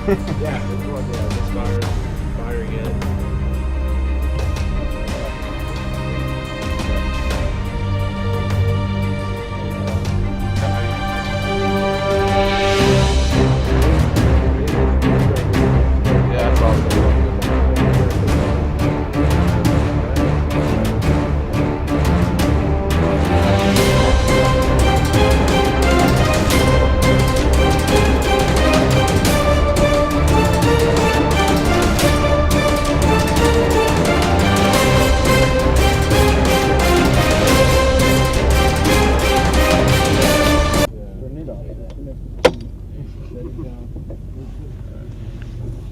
Yeah, this one, yeah, this fire again. Yeah, it's also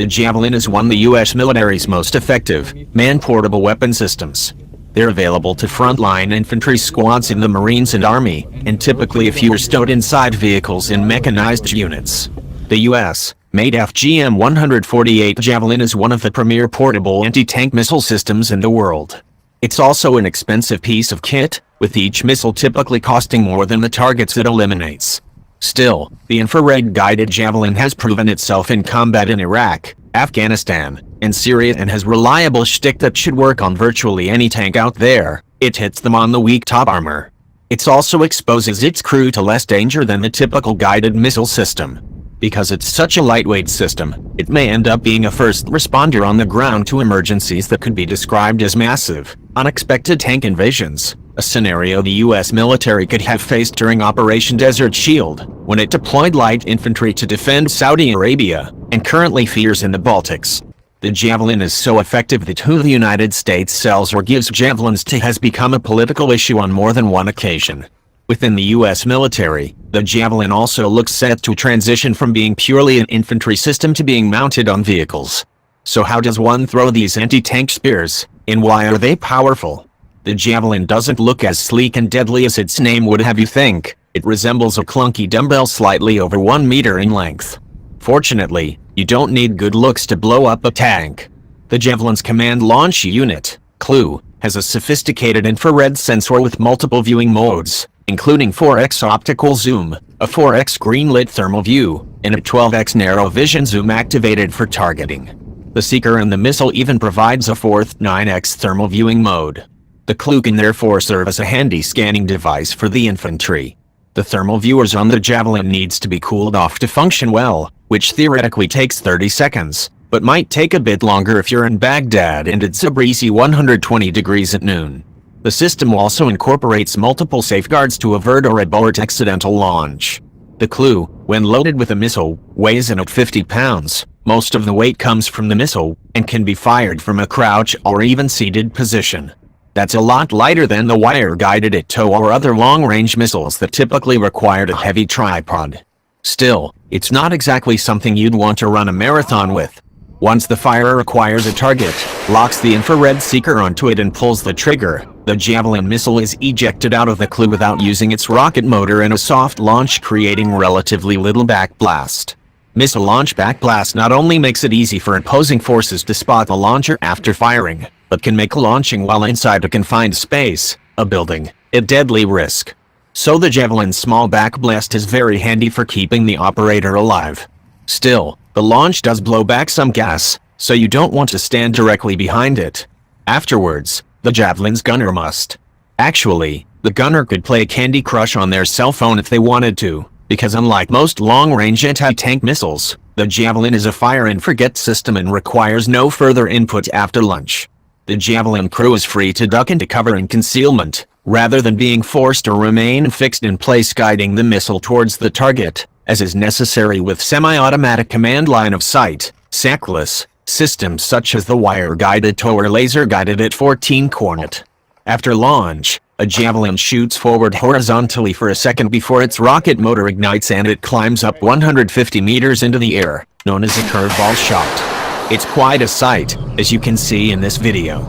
The Javelin is one of the U.S. military's most effective, man-portable weapon systems. They're available to frontline infantry squads in the Marines and Army, and typically a few are stowed inside vehicles in mechanized units. The U.S.-made FGM-148 Javelin is one of the premier portable anti-tank missile systems in the world. It's also an expensive piece of kit, with each missile typically costing more than the targets it eliminates. Still, the infrared-guided Javelin has proven itself in combat in Iraq, Afghanistan, and Syria and has reliable shtick that should work on virtually any tank out there. It hits them on the weak top armor. It also exposes its crew to less danger than the typical guided missile system. Because it's such a lightweight system, it may end up being a first responder on the ground to emergencies that could be described as massive, unexpected tank invasions, a scenario the U.S. military could have faced during Operation Desert Shield, when it deployed light infantry to defend Saudi Arabia, and currently fears in the Baltics. The Javelin is so effective that who the United States sells or gives Javelins to has become a political issue on more than one occasion. Within the U.S. military, the Javelin also looks set to transition from being purely an infantry system to being mounted on vehicles. So how does one throw these anti-tank spears, and why are they powerful? The Javelin doesn't look as sleek and deadly as its name would have you think. It resembles a clunky dumbbell slightly over 1 meter in length. Fortunately, you don't need good looks to blow up a tank. The Javelin's command launch unit, CLU, has a sophisticated infrared sensor with multiple viewing modes, including 4x optical zoom, a 4x green-lit thermal view, and a 12x narrow vision zoom activated for targeting. The seeker and the missile even provides a fourth 9x thermal viewing mode. The CLU can therefore serve as a handy scanning device for the infantry. The thermal viewers on the Javelin needs to be cooled off to function well, which theoretically takes 30 seconds, but might take a bit longer if you're in Baghdad and it's a breezy 120 degrees at noon. The system also incorporates multiple safeguards to avert or abort accidental launch. The CLU, when loaded with a missile, weighs in at 50 pounds. Most of the weight comes from the missile, and can be fired from a crouch or even seated position. That's a lot lighter than the wire-guided ITO or other long-range missiles that typically required a heavy tripod. Still, it's not exactly something you'd want to run a marathon with. Once the firer acquires a target, locks the infrared seeker onto it and pulls the trigger, the Javelin missile is ejected out of the CLU without using its rocket motor and a soft launch, creating relatively little backblast. Missile launch backblast not only makes it easy for opposing forces to spot the launcher after firing, but can make launching while inside a confined space, a building, a deadly risk. So the Javelin's small backblast is very handy for keeping the operator alive. Still, the launch does blow back some gas, so you don't want to stand directly behind it. Afterwards, the Javelin's gunner must. Actually, the gunner could play Candy Crush on their cell phone if they wanted to, because unlike most long-range anti-tank missiles, the Javelin is a fire-and-forget system and requires no further input after lunch. The Javelin crew is free to duck into cover and concealment, rather than being forced to remain fixed in place guiding the missile towards the target, as is necessary with semi-automatic command line of sight, SACLess, systems such as the wire-guided TOW or laser-guided at-14 Cornet. After launch, a Javelin shoots forward horizontally for a second before its rocket motor ignites and it climbs up 150 meters into the air, known as a curveball shot. It's quite a sight, as you can see in this video.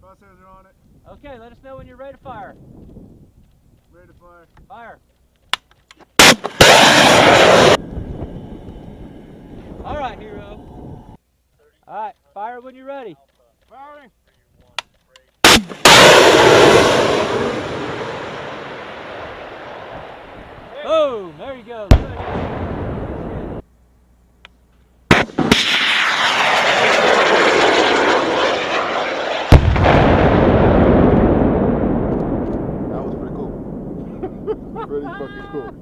Crosshairs are on it. Okay, let us know when you're ready to fire. Ready to fire. Fire. All right, hero. All right, fire when you're ready. Firing. Boom! There you go. Good. That was pretty cool. Pretty fucking cool.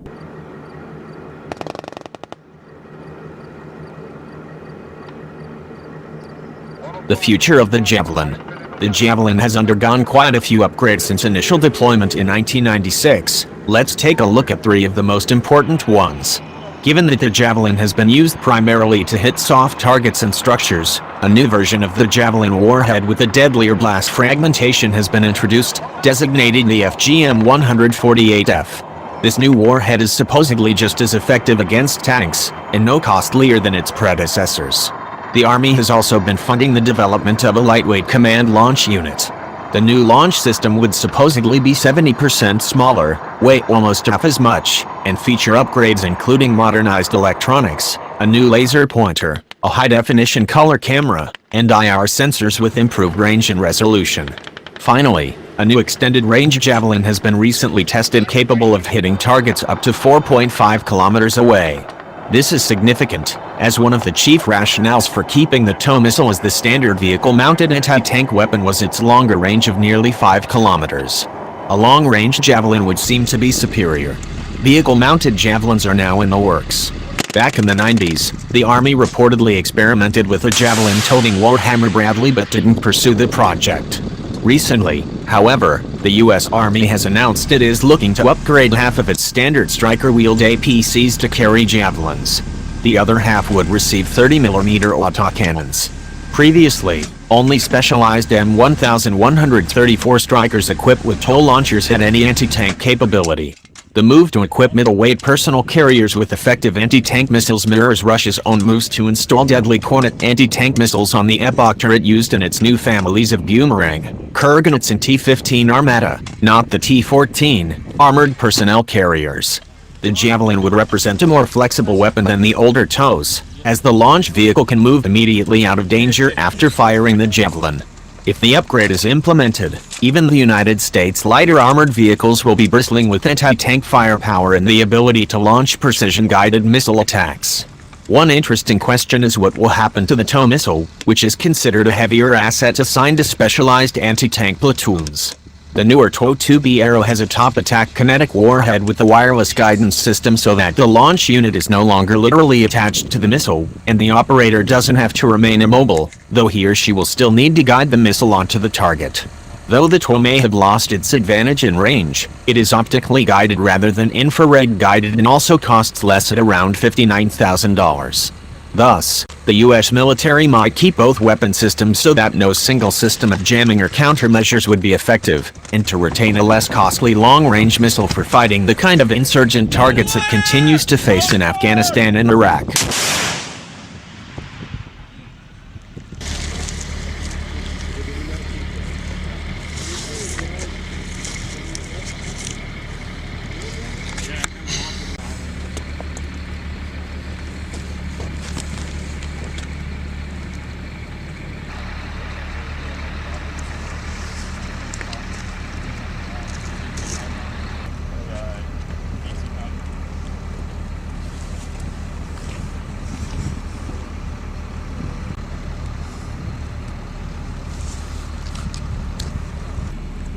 The future of the Javelin. The Javelin has undergone quite a few upgrades since initial deployment in 1996. Let's take a look at 3 of the most important ones. Given that the Javelin has been used primarily to hit soft targets and structures, a new version of the Javelin warhead with a deadlier blast fragmentation has been introduced, designated the FGM-148F. This new warhead is supposedly just as effective against tanks, and no costlier than its predecessors. The Army has also been funding the development of a lightweight command launch unit. The new launch system would supposedly be 70% smaller, weigh almost half as much, and feature upgrades including modernized electronics, a new laser pointer, a high-definition color camera, and IR sensors with improved range and resolution. Finally, a new extended-range Javelin has been recently tested capable of hitting targets up to 4.5 kilometers away. This is significant, as one of the chief rationales for keeping the TOW missile as the standard vehicle-mounted anti-tank weapon was its longer range of nearly 5 kilometers. A long-range Javelin would seem to be superior. Vehicle-mounted Javelins are now in the works. Back in the 90s, the Army reportedly experimented with a Javelin-toting Warhammer Bradley but didn't pursue the project. Recently, however, the U.S. Army has announced it is looking to upgrade half of its standard striker-wheeled APCs to carry Javelins. The other half would receive 30mm autocannons. Previously, only specialized M1134 Strikers equipped with TOW launchers had any anti-tank capability. The move to equip middleweight personal carriers with effective anti-tank missiles mirrors Russia's own moves to install deadly Kornet anti-tank missiles on the Epoch turret used in its new families of Boomerang, Kurganets and T-15 Armata, not the T-14, armored personnel carriers. The Javelin would represent a more flexible weapon than the older TOWs, as the launch vehicle can move immediately out of danger after firing the Javelin. If the upgrade is implemented, even the United States lighter armored vehicles will be bristling with anti-tank firepower and the ability to launch precision-guided missile attacks. One interesting question is what will happen to the TOW missile, which is considered a heavier asset assigned to specialized anti-tank platoons. The newer TOW-2B Arrow has a top attack kinetic warhead with a wireless guidance system so that the launch unit is no longer literally attached to the missile, and the operator doesn't have to remain immobile, though he or she will still need to guide the missile onto the target. Though the TOW may have lost its advantage in range, it is optically guided rather than infrared guided and also costs less at around $59,000. Thus, the U.S. military might keep both weapon systems so that no single system of jamming or countermeasures would be effective, and to retain a less costly long-range missile for fighting the kind of insurgent targets it continues to face in Afghanistan and Iraq.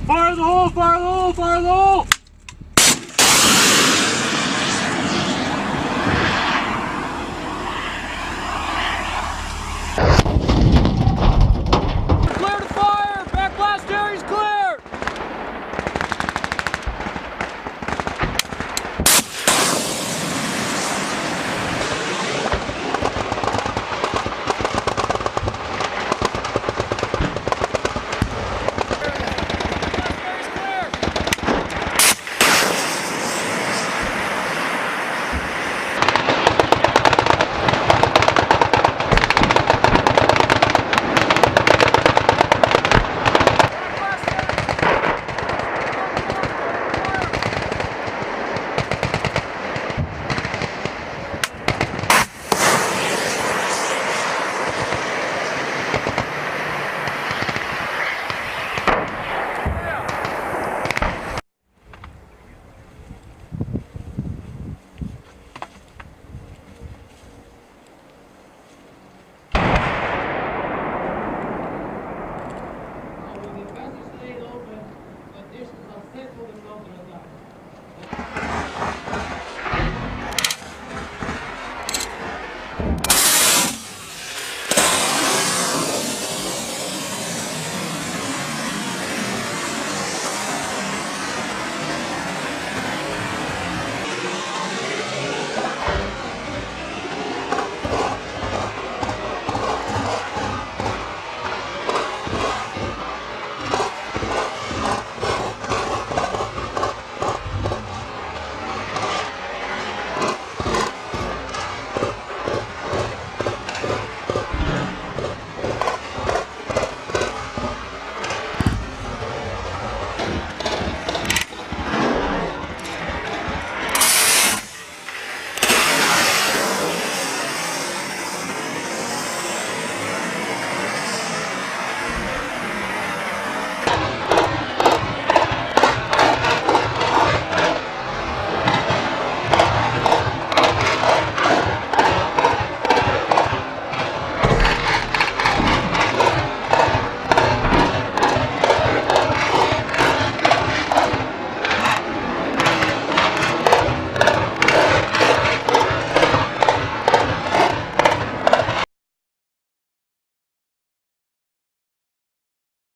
Fire the hole! Fire the hole! Fire the hole!